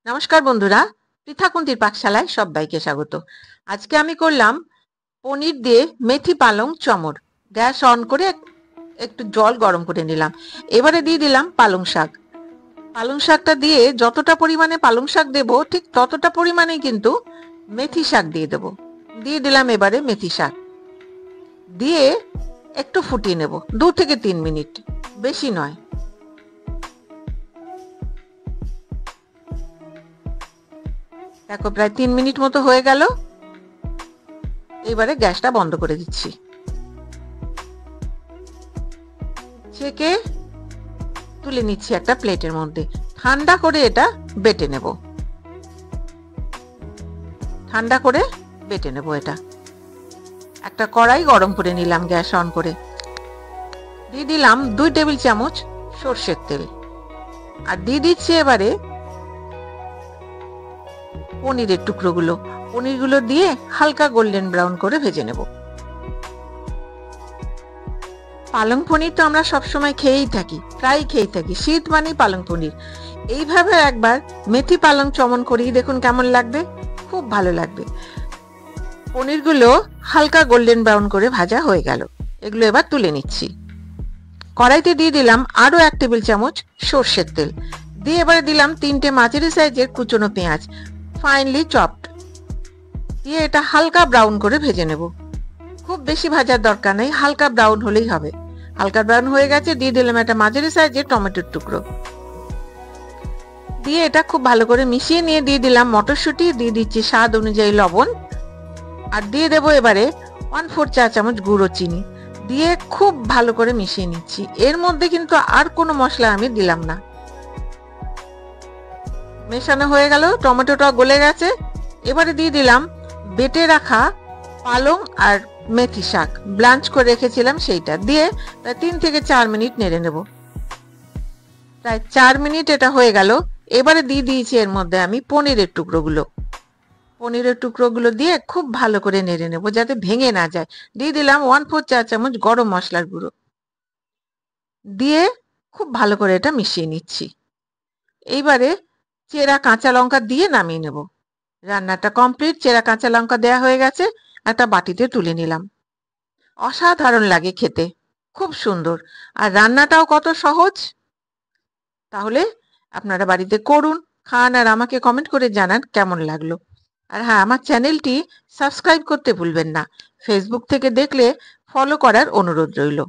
নমস্কার বন্ধুরা, পৃথাকুন্তির পাকশালায় সবাইকে স্বাগত। আজকে আমি করলাম পনির দিয়ে মেথি পালং চমর। গ্যাস অন করে একটু জল গরম করে নিলাম। এবারে দিয়ে দিলাম পালং শাক। পালং শাকটা দিয়ে যতটা পরিমাণে পালং শাক দেবো ঠিক ততটা পরিমাণেই কিন্তু মেথি শাক দিয়ে দেবো। দিয়ে দিলাম এবারে মেথি শাক দিয়ে একটু ফুটিয়ে নেব 2 থেকে 3 মিনিট, বেশি নয়। দেখো প্রায় 3 মিনিট মতো হয়ে গেল। এবারে গ্যাসটা বন্ধ করে দিচ্ছি। ছেঁকে তুলে নিচ্ছি একটা প্লেটের মধ্যে। ঠান্ডা করে এটা বেটে নেব। এটা একটা কড়াই গরম করে নিলাম, গ্যাস অন করে দিয়ে দিলাম 2 টেবিল চামচ সরষের তেল। আর দিয়ে দিচ্ছি এবারে পনিরের পনিরগুলো দিয়ে হালকা গোল্ডেন ব্রাউন করে ভেজে নেব। পালং পনির তো আমরা সবসময় প্রায় খেয়েই থাকি। শীত মানেই পালং পনির। এইভাবে একবার মেথি পালং চমন করিয়ে দেখুন কেমন লাগবে, খুব ভালো লাগবে। পনিরগুলো হালকা গোল্ডেন ব্রাউন করে ভাজা হয়ে গেল। এগুলো এবার তুলে নিচ্ছি। কড়াইতে দিয়ে দিলাম আরো 1 টেবিল চামচ সরষের তেল। দিয়ে এবারে দিলাম 3টে মাঝারি সাইজের কুচনো পেঁয়াজ, ফাইনলি চপড। দিয়ে এটা হালকা ব্রাউন করে ভেজে নেব। খুব বেশি ভাজার দরকার নেই, হালকা ব্রাউন হলেই হবে। হালকা ব্রাউন হয়ে গেছে। দিয়ে দিলাম একটা মাঝারি সাইজের টমেটোর টুকরো। দিয়ে এটা খুব ভালো করে মিশিয়ে নিয়ে দিয়ে দিলাম মটরশুঁটি, দিয়ে দিচ্ছি স্বাদ অনুযায়ী লবণ। আর দিয়ে দেব এবারে 1/4 চা চামচ গুঁড়ো চিনি। দিয়ে খুব ভালো করে মিশিয়ে নিচ্ছি। এর মধ্যে কিন্তু আর কোনো মশলা আমি দিলাম না। মেশানো হয়ে গেল, টমেটোটা গলে গেছে। এবারে দিয়ে দিলাম বেটে রাখা পালং আর মেথি শাক, ব্লাঞ্চ করে রেখেছিলাম সেইটা। দিয়ে প্রায় 3 থেকে 4 মিনিট নেড়ে নেব। প্রায় 4 মিনিট এটা হয়ে গেল। এবারে দিয়ে দিয়েছি এর মধ্যে আমি পনিরের টুকরোগুলো দিয়ে খুব ভালো করে নেড়ে নেব যাতে ভেঙে না যায়। দিয়ে দিলাম 1/4 চা চামচ গরম মশলার গুঁড়ো। দিয়ে খুব ভালো করে এটা মিশিয়ে নিচ্ছি। এইবারে চেরা কাঁচা লঙ্কা দিয়ে নামিয়ে নেব। রান্নাটা কমপ্লিট। চেরা কাঁচা লঙ্কা দেয়া হয়ে গেছে। একটা বাটিতে তুলে নিলাম। অসাধারণ লাগে খেতে, খুব সুন্দর। আর রান্নাটাও কত সহজ। তাহলে আপনারা বাড়িতে করুন, খান, আর আমাকে কমেন্ট করে জানান কেমন লাগলো। আর হ্যাঁ, আমার চ্যানেলটি সাবস্ক্রাইব করতে ভুলবেন না। ফেসবুক থেকে দেখলে ফলো করার অনুরোধ রইল।